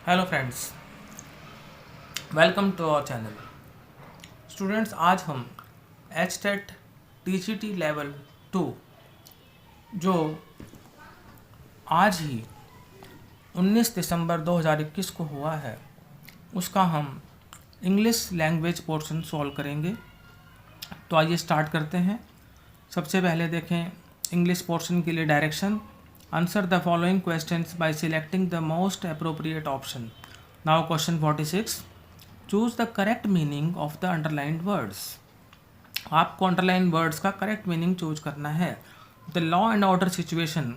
Hello friends, welcome to our channel. Students, आज हम HTET TGT level 2 जो आज ही 19 दिसंबर 2021 को हुआ है, उसका हम इंग्लिश लैंग्वेज पोर्शन सॉल्व करेंगे। तो आइए स्टार्ट करते हैं। सबसे पहले देखें इंग्लिश पोर्शन के लिए direction. Answer the following questions bye selecting the most appropriate option. Now question 46, choose the correct meaning of the underlined words. आपको अंडरलाइन वर्ड्स का करेक्ट मीनिंग चूज करना है। The law and order situation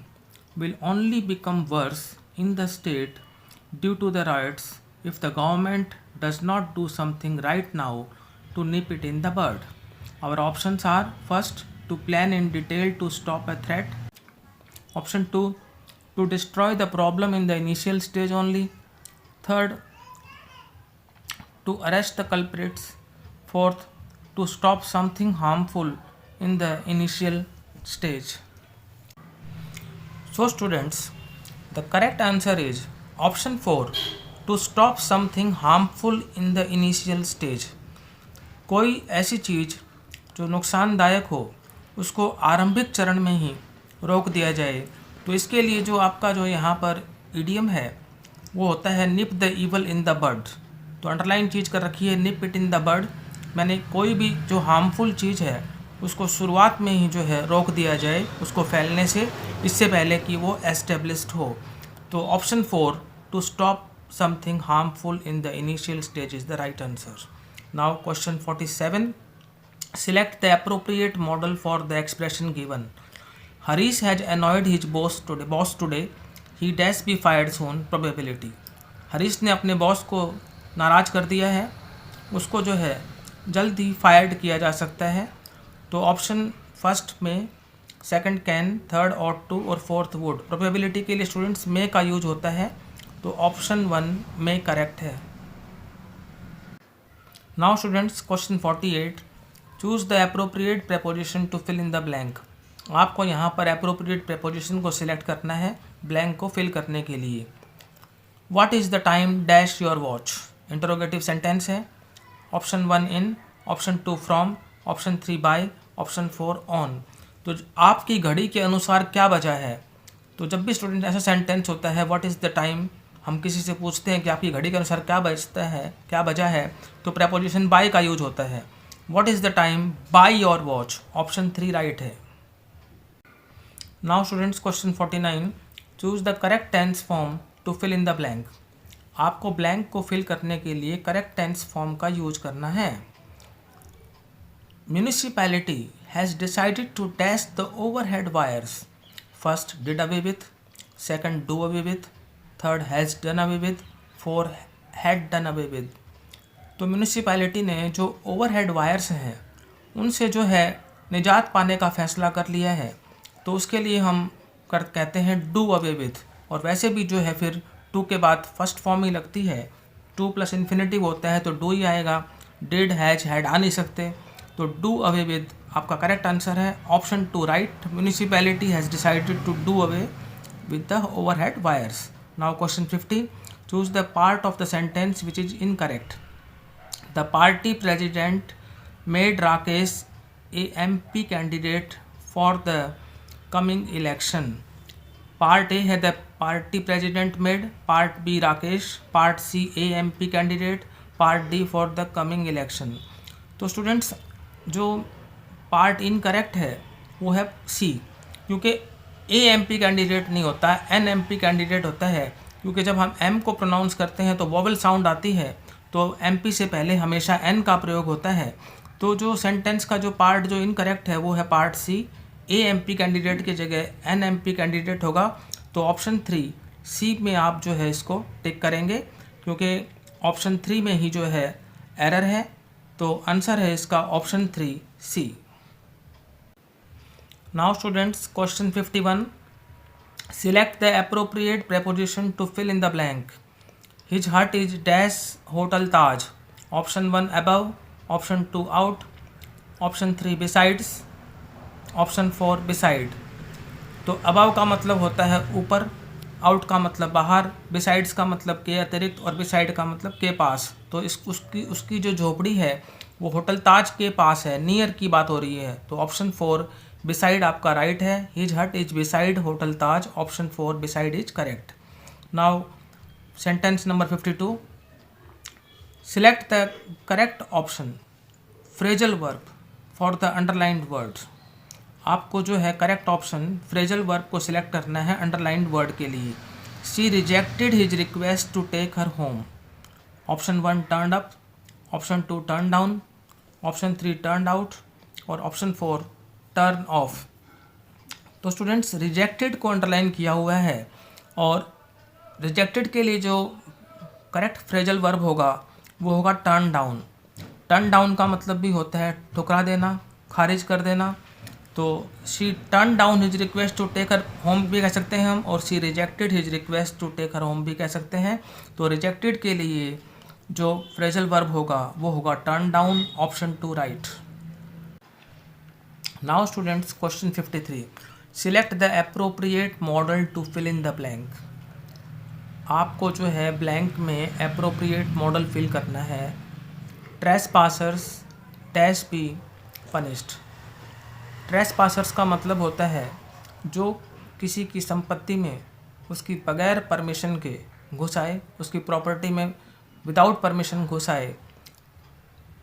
will only become worse in the state due to the riots if the government does not do something right now to nip it in the bud. Our options are: first, to plan in detail to stop a threat; option 2, to destroy the problem in the initial stage only; third, to arrest the culprits; fourth, to stop something harmful in the initial stage. So students, the correct answer is option 4, to stop something harmful in the initial stage. कोई ऐसी चीज़ जो नुकसानदायक हो उसको आरंभिक चरण में ही रोक दिया जाए। तो इसके लिए जो आपका जो यहाँ पर इडियम है वो होता है nip the evil in the bud. तो अंडरलाइन चीज़ कर रखी है निप इट इन द बड, मैंने कोई भी जो हार्मफुल चीज़ है उसको शुरुआत में ही जो है रोक दिया जाए, उसको फैलने से इससे पहले कि वो एस्टेब्लिश्ड हो। तो option 4, to stop something harmful in the initial stage is the right answer. Now question 47, select the appropriate modal for the expression given. Harish has annoyed his boss today, he dash be fired soon probability. Harish ने अपने boss को नाराज़ कर दिया है, उसको जो है जल्द ही फायर्ड किया जा सकता है। तो ऑप्शन फर्स्ट में second can, third ought to और फोर्थ वुड। प्रोबेबिलिटी के लिए स्टूडेंट्स मे का यूज होता है, तो ऑप्शन 1 में करेक्ट है। Now students, question 48, choose the appropriate preposition to fill in the blank. आपको यहाँ पर अप्रोप्रिएट प्रेपोजिशन को सिलेक्ट करना है ब्लैंक को फिल करने के लिए। What is the time dash your watch, interrogative sentence है। Option 1 in, option 2 from, option 3 by, option 4 on. तो आपकी घड़ी के अनुसार क्या बजा है। तो जब भी स्टूडेंट ऐसा सेंटेंस होता है व्हाट इज़ द टाइम, हम किसी से पूछते हैं कि आपकी घड़ी के अनुसार क्या बजता है, क्या बजा है, तो प्रेपोजिशन बाय का यूज होता है। What is the time by your watch, option 3 right है। Now students, question 49, choose the correct tense form to fill in the blank. आपको ब्लैंक को फिल करने के लिए करेक्ट टेंस फॉर्म का यूज करना है। Municipality has decided to dash the overhead wires. First, did away with; second, do away with; third, has done away with; fourth, had done away with. तो municipality ने जो overhead wires हैं उनसे जो है निजात पाने का फैसला कर लिया है। तो उसके लिए हम कहते हैं डू अवे विथ। और वैसे भी जो है फिर टू के बाद फर्स्ट फॉर्म ही लगती है, 2 प्लस इन्फिनेटिव होता है तो डू ही आएगा। डिड, हैज, हैड आ नहीं सकते, तो डू अवे विद आपका करेक्ट आंसर है। Option 2 right, municipality has decided to do away with the overhead wires. Now question 50, choose the part of the sentence which is incorrect. The party president made Rakesh a MP candidate for the coming election. Part A है the party president made, part B Rakesh, part C a MP candidate, part D for the coming election. तो students, जो part incorrect है वो है सी, क्योंकि ए MP candidate नहीं होता, N MP candidate होता है। क्योंकि जब हम M को प्रोनाउंस करते हैं तो वोवल साउंड आती है, तो MP से पहले हमेशा N का प्रयोग होता है। तो जो सेंटेंस का जो पार्ट जो इनकरेक्ट है वो है part C, a MP candidate की जगह एन MP कैंडिडेट होगा। तो ऑप्शन 3 सी में आप जो है इसको टिक करेंगे, क्योंकि ऑप्शन 3 में ही जो है एरर है। तो आंसर है इसका option 3 C. Now students, question 51, select the appropriate preposition to fill in the blank. His hut is dash hotel Taj. Option 1 above, option 2 out, option 3 besides, option 4 beside. तो अबव का मतलब होता है ऊपर, आउट का मतलब बाहर, बिसाइड्स का मतलब के अतिरिक्त और बिसाइड का मतलब के पास। तो उसकी जो झोपड़ी है वो होटल ताज के पास है, नियर की बात हो रही है। तो ऑप्शन 4 बिसाइड आपका राइट है। His hut is beside hotel Taj, option 4 beside is correct. Now sentence number 52, select the correct option phrasal verb for the underlined words. आपको जो है करेक्ट ऑप्शन फ्रेजल वर्ब को सिलेक्ट करना है अंडरलाइंड वर्ड के लिए। She rejected his request to take her home, option 1 turn up, option 2 turn down, option 3 turn out और option 4 turn off. तो स्टूडेंट्स रिजेक्टेड को अंडरलाइन किया हुआ है और रिजेक्टेड के लिए जो करेक्ट फ्रेजल वर्ब होगा वो होगा टर्न डाउन। टर्न डाउन का मतलब भी होता है ठुकरा देना, खारिज कर देना। तो she turn down his request to take her home भी कह सकते हैं हम, और she rejected his request to take her home भी कह सकते हैं। तो रिजेक्टेड के लिए जो फ्रेजल वर्ब होगा वो होगा turn down, option 2 right. Now students question 53, select the appropriate modal to fill in the blank. आपको जो है ब्लैंक में अप्रोप्रिएट मॉडल फिल करना है। ट्रेसपासर्स डैश बी पनिश्ड। ट्रेसपासर्स का मतलब होता है जो किसी की संपत्ति में उसकी बगैर परमिशन के घुस आए, उसकी प्रॉपर्टी में विदाउट परमिशन घुस आए,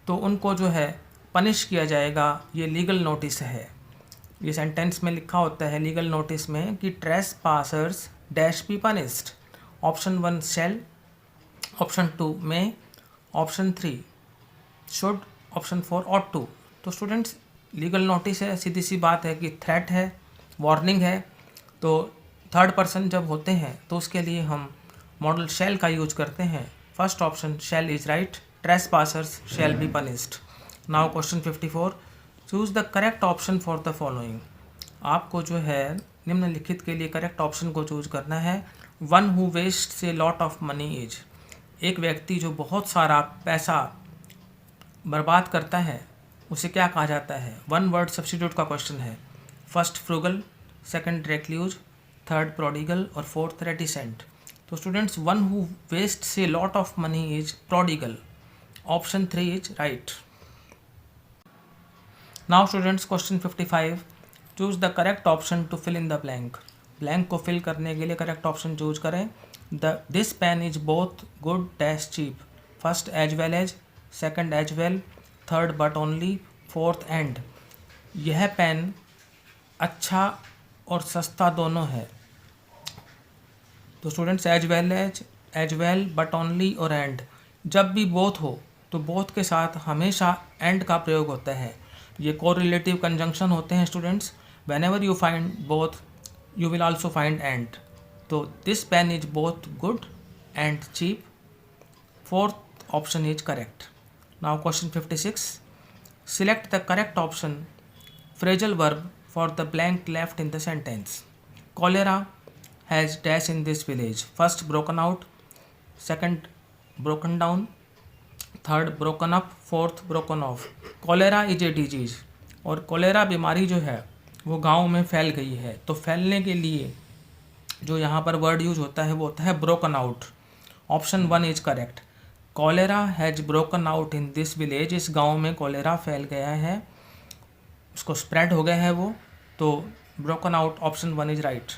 तो उनको जो है पनिश किया जाएगा। ये लीगल नोटिस है। ये सेंटेंस में लिखा होता है लीगल नोटिस में कि trespassers dash be punished. Option 1 shall, option 2 may, option 3 should, option 4 ought to. तो स्टूडेंट्स लीगल नोटिस है, सीधी सी बात है कि थ्रेट है, वार्निंग है। तो थर्ड पर्सन जब होते हैं तो उसके लिए हम मॉडल शैल का यूज करते हैं। First option shall is right, trespassers shall be punished. Now question 54, choose the correct option for the following. आपको जो है निम्नलिखित के लिए करेक्ट ऑप्शन को चूज करना है। One who waste a lot of money is, एक व्यक्ति जो बहुत सारा पैसा बर्बाद करता है उसे क्या कहा जाता है? वन वर्ड सब्स्टिट्यूट का क्वेश्चन है। First frugal, second recluse, third prodigal और फोर्थ रेटिसेंट। तो students one who waste a lot of money is prodigal, option 3 is right. Now students question 55, choose the correct option to fill in the blank. Blank को fill करने के लिए correct option choose करें। This pen is both good dash cheap, first as well as, second as well, third but only, fourth and. यह pen अच्छा और सस्ता दोनों है। तो students as well, but only और एंड, जब भी बोथ हो तो बोथ के साथ हमेशा एंड का प्रयोग होता है। ये कोरिलेटिव कंजंक्शन होते हैं students. Whenever you find both you will also find and. तो this pen is both good and cheap, fourth option is correct. Now question 56, select the correct option phrasal verb for the blank left in the sentence. Cholera has dash in this village. First broken out, second broken down, third broken up, fourth broken off. Cholera is a disease और cholera बीमारी जो है वो गांव में फैल गई है। तो फैलने के लिए जो यहाँ पर वर्ड यूज होता है वो होता है broken out, option 1 is correct. Cholera has broken out in this village, इस गांव में कॉलेरा फैल गया है, उसको स्प्रेड हो गया है वो। तो broken out, option 1 is right.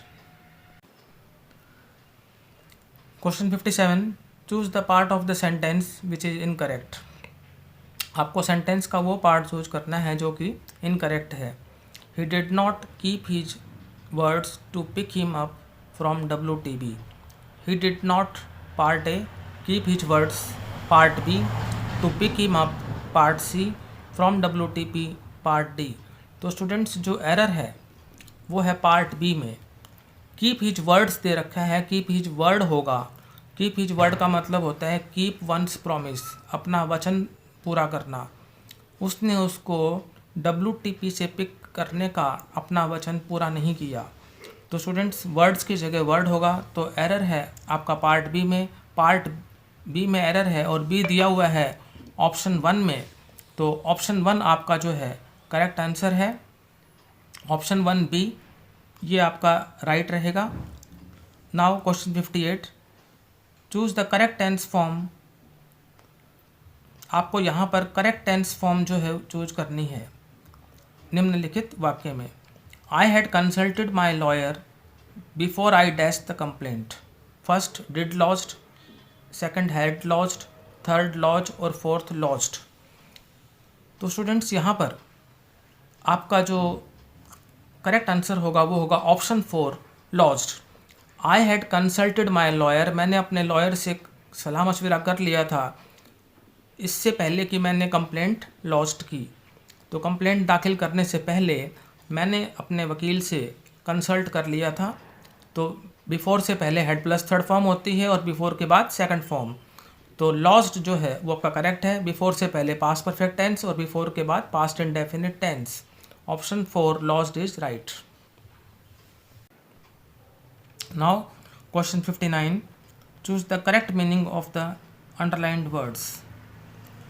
Question 57, choose the part of the sentence which is incorrect. आपको सेंटेंस का वो पार्ट चूज करना है जो कि इनकरेक्ट है। He did not keep his words to pick him up from WTB। He did not part A, keep his words part B, to pick him up part C, from WTP part D. तो students जो error है वो है part B में। Keep his words दे रखा है, keep his word होगा। कीप हिज वर्ड का मतलब होता है कीप वंस प्रॉमिस, अपना वचन पूरा करना। उसने उसको WTP से पिक करने का अपना वचन पूरा नहीं किया। तो स्टूडेंट्स वर्ड्स की जगह वर्ड होगा। तो एरर है आपका पार्ट बी में। पार्ट बी में एरर है और बी दिया हुआ है ऑप्शन 1 में। तो ऑप्शन 1 आपका जो है करेक्ट आंसर है। ऑप्शन 1 बी ये आपका राइट रहेगा। Now question 58, choose the correct tense form. आपको यहाँ पर करेक्ट टेंस फॉर्म जो है चूज करनी है निम्नलिखित वाक्य में। I had consulted my lawyer before I dash the complaint. First did lost, second had lost, third lodge और फोर्थ लॉस्ट। तो स्टूडेंट्स यहाँ पर आपका जो करेक्ट आंसर होगा वो होगा option 4 lost. I had consulted my lawyer, मैंने अपने लॉयर से सलाह मशविरा कर लिया था इससे पहले कि मैंने कंप्लेंट लॉस्ट की। तो कंप्लेंट दाखिल करने से पहले मैंने अपने वकील से कंसल्ट कर लिया था। तो बिफोर से पहले हेड प्लस थर्ड फॉर्म होती है और बिफोर के बाद सेकंड फॉर्म। तो लॉस्ट जो है वो आपका करेक्ट है। बिफोर से पहले पास्ट परफेक्ट टेंस और बिफोर के बाद past indefinite tense. Option 4 lost is right. Now question 59, choose the correct meaning of the underlined words.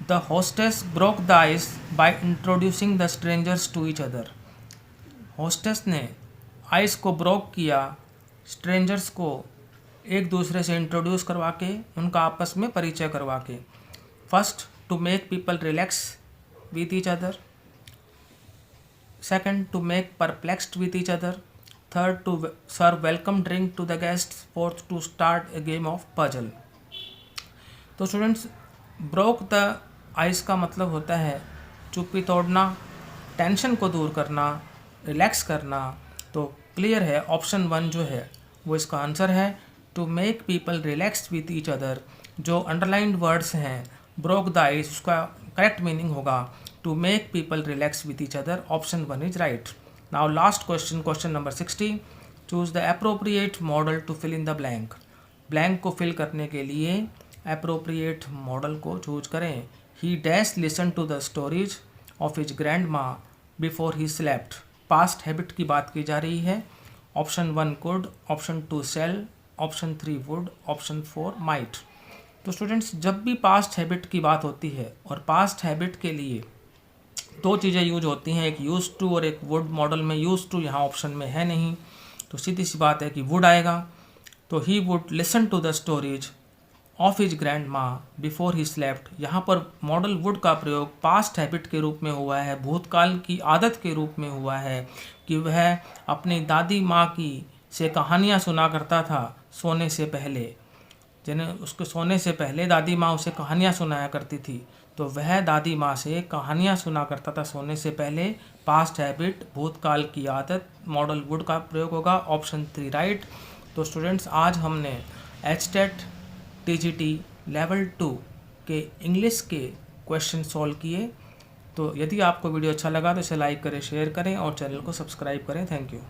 The hostess broke the ice by introducing the strangers to each other. Hostess ने ice को broke किया strangers को एक दूसरे से introduce करवा के, उनका आपस में परिचय करवा के। First to make people relax with each other, second to make perplexed with each other, third to serve welcome drink to the guest, fourth to start a game of puzzle. तो students broke the ice का मतलब होता है चुप्पी तोड़ना, tension को दूर करना, रिलैक्स करना। तो क्लियर है ऑप्शन 1 जो है वो इसका आंसर है। To make people relax with each other, जो अंडरलाइंड वर्ड्स हैं ब्रोक द आइस, उसका करेक्ट मीनिंग होगा to make people relax with each other. Option 1 is right. Now last question, question number 60, choose the appropriate modal to fill in the blank. Blank को fill करने के लिए appropriate modal को choose करें। He dash listen to the stories of his grandma before he slept. Past habit की बात की जा रही है। Option 1 could, option 2 shall, option 3 would, option 4 might. तो स्टूडेंट्स जब भी पास्ट हैबिट की बात होती है और पास्ट हैबिट के लिए 2 चीज़ें यूज होती हैं, एक यूज टू और एक वुड। मॉडल में यूज टू यहाँ ऑप्शन में है नहीं, तो सीधी सी बात है कि वुड आएगा। तो he would listen to the stories of his grandma before he slept. यहाँ पर मॉडल वुड का प्रयोग पास्ट हैबिट के रूप में हुआ है, भूतकाल की आदत के रूप में हुआ है कि वह अपनी दादी माँ की से कहानियाँ सुना करता था सोने से पहले। जिन्हें उसके सोने से पहले दादी माँ उसे कहानियाँ सुनाया करती थी, तो वह दादी माँ से कहानियाँ सुना करता था सोने से पहले। पास्ट हैबिट, भूतकाल की आदत, मॉडल वुड का प्रयोग होगा। Option 3 right. तो स्टूडेंट्स आज हमने एचटेट टीजीटी लेवल 2 के इंग्लिश के क्वेश्चन सॉल्व किए। तो यदि आपको वीडियो अच्छा लगा तो इसे लाइक करें, शेयर करें और चैनल को सब्सक्राइब करें। Thank you.